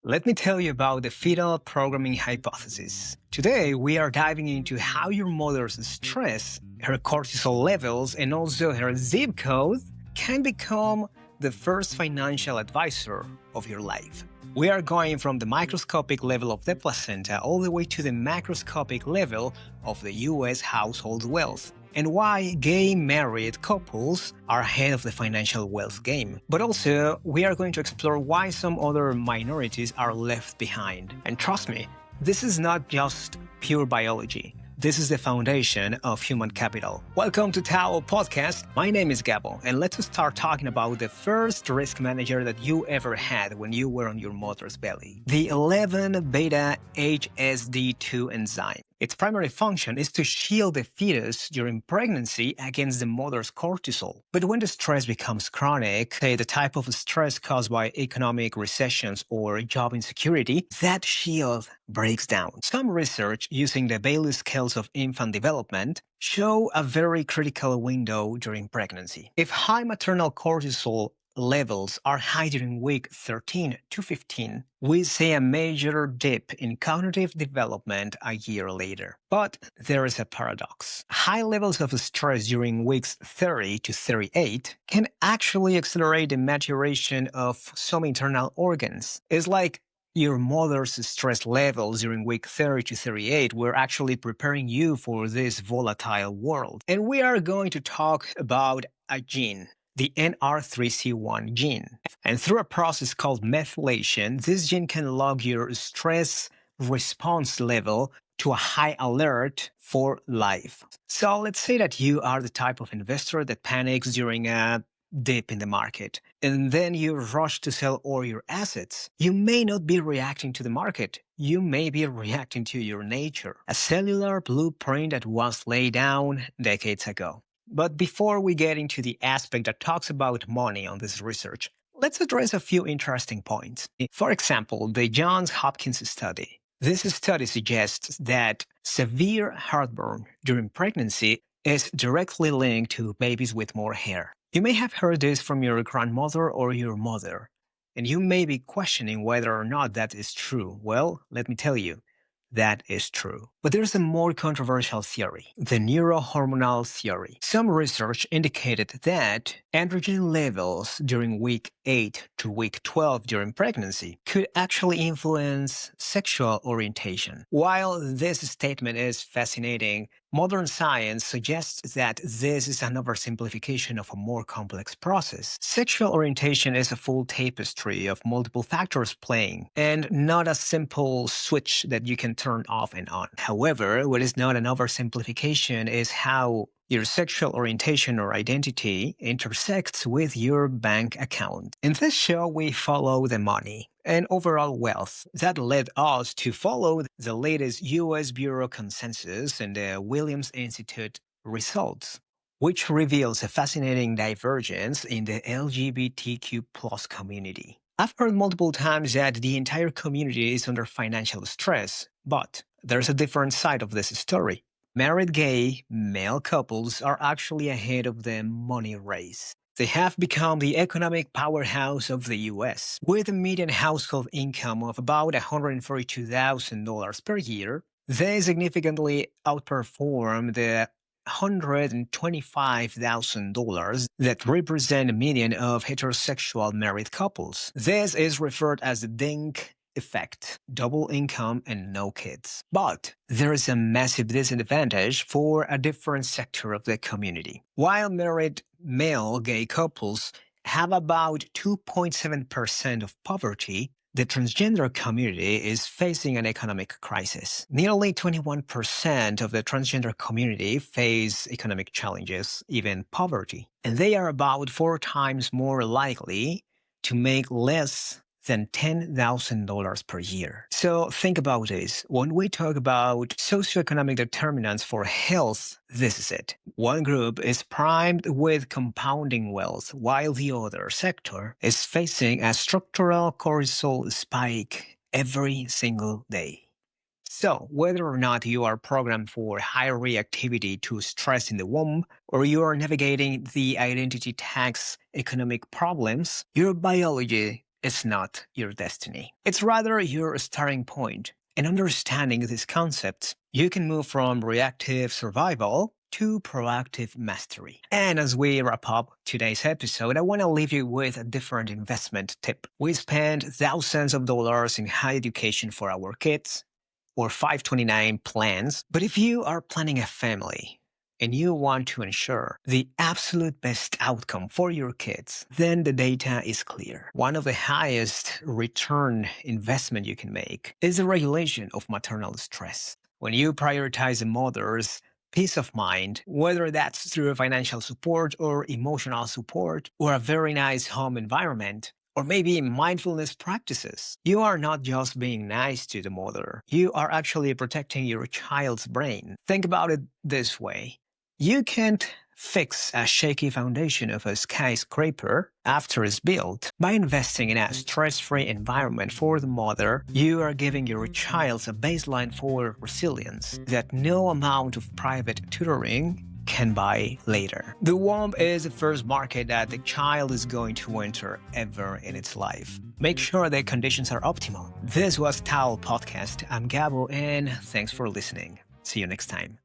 Let me tell you about the Fetal Programming Hypothesis. Today, we are diving into how your mother's stress, her cortisol levels, and also her zip code can become the first financial advisor of your life. We are going from the microscopic level of the placenta all the way to the macroscopic level of the US household wealth, and why gay married couples are ahead of the financial wealth game. But also, we are going to explore why some other minorities are left behind. And trust me, this is not just pure biology. This is the foundation of human capital. Welcome to TAOL Podcast. My name is Gabo, and let's start talking about the first risk manager that you ever had when you were on your mother's belly. The 11-beta HSD2 enzyme. Its primary function is to shield the fetus during pregnancy against the mother's cortisol. But when the stress becomes chronic, say the type of stress caused by economic recessions or job insecurity, that shield breaks down. Some research using the Bailey scales of infant development show a very critical window during pregnancy. If high maternal cortisol levels are high during week 13 to 15, we see a major dip in cognitive development a year later. But there is a paradox. High levels of stress during weeks 30 to 38 can actually accelerate the maturation of some internal organs. It's like your mother's stress levels during week 30 to 38 were actually preparing you for this volatile world. And we are going to talk about a gene, the NR3C1 gene. And through a process called methylation, this gene can log your stress response level to a high alert for life. So let's say that you are the type of investor that panics during a dip in the market, and then you rush to sell all your assets. You may not be reacting to the market. You may be reacting to your nature, a cellular blueprint that was laid down decades ago. But before we get into the aspect that talks about money on this research, let's address a few interesting points. For example, the Johns Hopkins study. This study suggests that severe heartburn during pregnancy is directly linked to babies with more hair. You may have heard this from your grandmother or your mother, and you may be questioning whether or not that is true. Well, let me tell you, that is true. But there's a more controversial theory, the neurohormonal theory. Some research indicated that androgen levels during week 8 to week 12 during pregnancy could actually influence sexual orientation. While this statement is fascinating, modern science suggests that this is an oversimplification of a more complex process. Sexual orientation is a full tapestry of multiple factors playing, and not a simple switch that you can turn off and on. However, what is not an oversimplification is how your sexual orientation or identity intersects with your bank account. In this show, we follow the money and overall wealth that led us to follow the latest US Bureau consensus and the Williams Institute results, which reveals a fascinating divergence in the LGBTQ plus community. I've heard multiple times that the entire community is under financial stress, but there's a different side of this story. Married gay male couples are actually ahead of the money race. They have become the economic powerhouse of the US. With a median household income of about $142,000 per year, they significantly outperform the $125,000 that represent a median of heterosexual married couples. This is referred as the DINK effect, double income and no kids. But there is a massive disadvantage for a different sector of the community. While married male gay couples have about 2.7% of poverty, the transgender community is facing an economic crisis. Nearly 21% of the transgender community face economic challenges, even poverty. And they are about 4 times more likely to make less than $10,000 per year. So think about this. When we talk about socioeconomic determinants for health, this is it. One group is primed with compounding wealth, while the other sector is facing a structural cortisol spike every single day. So, whether or not you are programmed for high reactivity to stress in the womb, or you are navigating the identity tax economic problems, your biology is not your destiny. It's rather your starting point. And understanding these concepts, you can move from reactive survival to proactive mastery. And as we wrap up today's episode, I want to leave you with a different investment tip. We spend thousands of dollars in higher education for our kids, or 529 plans, but if you are planning a family, and you want to ensure the absolute best outcome for your kids, then the data is clear. One of the highest return investment you can make is the regulation of maternal stress. When you prioritize a mother's peace of mind, whether that's through financial support or emotional support or a very nice home environment, or maybe mindfulness practices, you are not just being nice to the mother, you are actually protecting your child's brain. Think about it this way. You can't fix a shaky foundation of a skyscraper after it's built. By investing in a stress-free environment for the mother, you are giving your child a baseline for resilience that no amount of private tutoring can buy later. The womb is the first market that the child is going to enter ever in its life. Make sure the conditions are optimal. This was TAOL Podcast. I'm Gabo, and thanks for listening. See you next time.